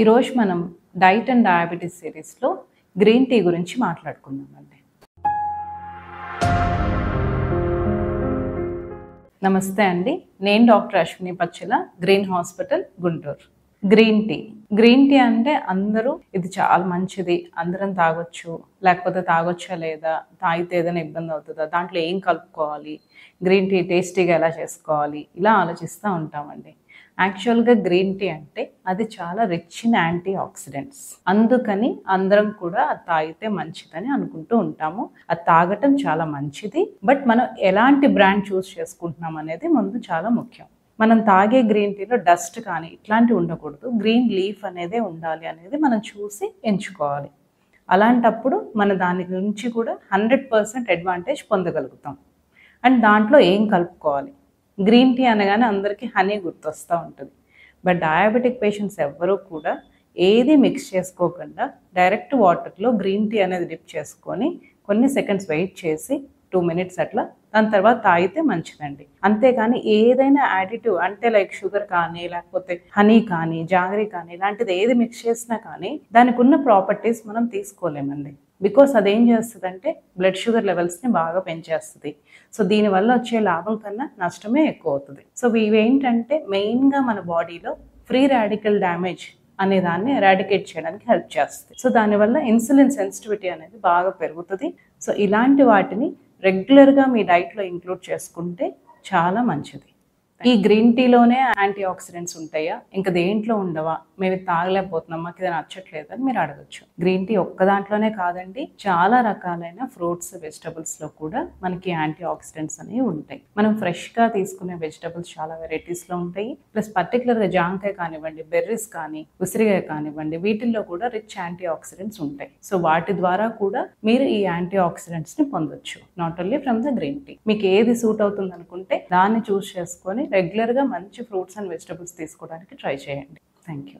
ఈరోజు మనం diet and diabetes సిరీస్లో గ్రీన్ టీ గురించి మాట్లాడుకుందామండి. నమస్తే అండి, నేను doctor Ashwini Pachala, green hospital, Guntur. Green tea అంటే అందరూ ఇది చాలా మంచిది, అందరం తాగొచ్చు, లేకపోతే తాగొచ్చా లేదా, తాగితే ఏదైనా ఇబ్బంది అవుతుందా, దాంట్లో ఏం కలుపుకోవాలి, గ్రీన్ టీ టేస్టీగా ఎలా చేసుకోవాలి, ఇలా ఆలోచిస్తూ ఉంటామండి. యాక్చువల్గా గ్రీన్ టీ అంటే అది చాలా రిచ్ ఇన్ యాంటీ ఆక్సిడెంట్స్, అందుకని అందరం కూడా అది తాగితే మంచిదని అనుకుంటూ ఉంటాము. అది తాగటం చాలా మంచిది, బట్ మనం ఎలాంటి బ్రాండ్ చూస్ చేసుకుంటున్నాం అనేది ముందు చాలా ముఖ్యం. మనం తాగే గ్రీన్ టీలో డస్ట్ కానీ ఇట్లాంటివి ఉండకూడదు, గ్రీన్ లీఫ్ అనేదే ఉండాలి అనేది మనం చూసి ఎంచుకోవాలి. అలాంటప్పుడు మన దాని గురించి కూడా 100% అడ్వాంటేజ్ పొందగలుగుతాం. అండ్ దాంట్లో ఏం కలుపుకోవాలి, గ్రీన్ టీ అనగానే అందరికీ హనీ గుర్తొస్తూ ఉంటుంది. బట్ డయాబెటిక్ పేషెంట్స్ ఎవ్వరూ కూడా ఏది మిక్స్ చేసుకోకుండా డైరెక్ట్ వాటర్లో గ్రీన్ టీ అనేది డిప్ చేసుకొని కొన్ని సెకండ్స్ వెయిట్ చేసి 2 minutes అట్లా దాని తర్వాత తాగితే మంచిదండి. అంతేకాని ఏదైనా యాడిటివ్ అంటే లైక్ షుగర్ కానీ లేకపోతే హనీ కానీ జాగరీ కానీ ఇలాంటిది ఏది మిక్స్ చేసినా కానీ దానికి ఉన్న ప్రాపర్టీస్ మనం తీసుకోలేమండి. బికాస్ అదేం చేస్తుందంటే బ్లడ్ షుగర్ లెవెల్స్ని బాగా పెంచేస్తుంది. సో దీనివల్ల వచ్చే లాభం కన్నా నష్టమే ఎక్కువ అవుతుంది. సో ఇవేంటంటే మెయిన్గా మన బాడీలో ఫ్రీ రాడికల్ డ్యామేజ్ అనే దాన్ని ఎరాడికేట్ చేయడానికి హెల్ప్ చేస్తుంది. సో దానివల్ల ఇన్సులిన్ సెన్సిటివిటీ అనేది బాగా పెరుగుతుంది. సో ఇలాంటి వాటిని రెగ్యులర్గా మీ డైట్లో ఇంక్లూడ్ చేసుకుంటే చాలా మంచిది. ఈ గ్రీన్ టీలోనే యాంటీ ఆక్సిడెంట్స్ ఉంటాయా, ఇంకా దేంట్లో ఉండవా, మేము తాగలేకపోతున్నాం, మాకు ఇది నచ్చట్లేదు అని మీరు అడగచ్చు. గ్రీన్ టీ ఒక్క దాంట్లోనే కాదండి, చాలా రకాలైన ఫ్రూట్స్ వెజిటబుల్స్లో కూడా మనకి యాంటీ ఆక్సిడెంట్స్ అనేవి ఉంటాయి. మనం ఫ్రెష్గా తీసుకునే వెజిటబుల్స్ చాలా వెరైటీస్లో ఉంటాయి. ప్లస్ పర్టికులర్గా జాంకాయ కానివ్వండి, బెర్రీస్ కానీ, ఉసిరికాయ కానివ్వండి, వీటిల్లో కూడా రిచ్ యాంటీ ఆక్సిడెంట్స్ ఉంటాయి. సో వాటి ద్వారా కూడా మీరు ఈ యాంటీ ఆక్సిడెంట్స్ని పొందొచ్చు, not only from the green tea. మీకు ఏది సూట్ అవుతుంది అనుకుంటే దాన్ని చూస్ చేసుకొని రెగ్యులర్గా మంచి ఫ్రూట్స్ అండ్ వెజిటబుల్స్ తీసుకోవడానికి ట్రై చేయండి. Thank you.